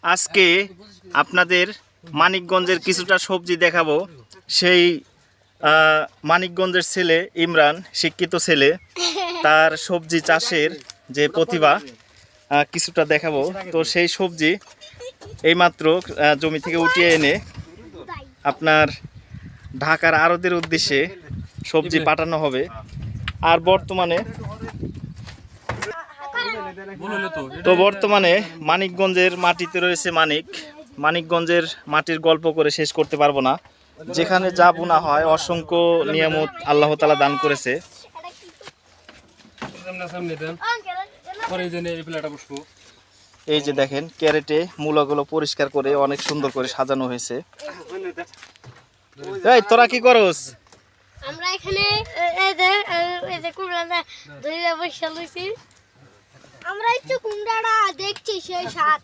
আজকে আপনাদের মানিকগঞ্জের কিছুটা সবজি দেখাবো। সেই মানিকগঞ্জের ছেলে ইমরান, শিক্ষিত ছেলে, তার সবজি চাষের যে প্রতিভা কিছুটা দেখাবো। তো সেই সবজি এইমাত্র জমি থেকে উঠিয়ে এনে আপনার ঢাকার আড়তের উদ্দেশ্যে সবজি পাঠানো হবে। আর বর্তমানে মানিকগঞ্জের মাটিতে রয়েছে মানিকগঞ্জের মাটির গল্প করে শেষ করতে পারবো না। যেখানে যা বোনা হয় অসংখ্য নিয়ামত আল্লাহ তাআলা দান করেছে। এই যে দেখেন, ক্যারেটে মূলাগুলো পরিষ্কার করে অনেক সুন্দর করে সাজানো হয়েছে। এই তোরা কি করস? আমরা এখানে আমরা একটু কুমড়াটা দেখছি সেই স্বাদ।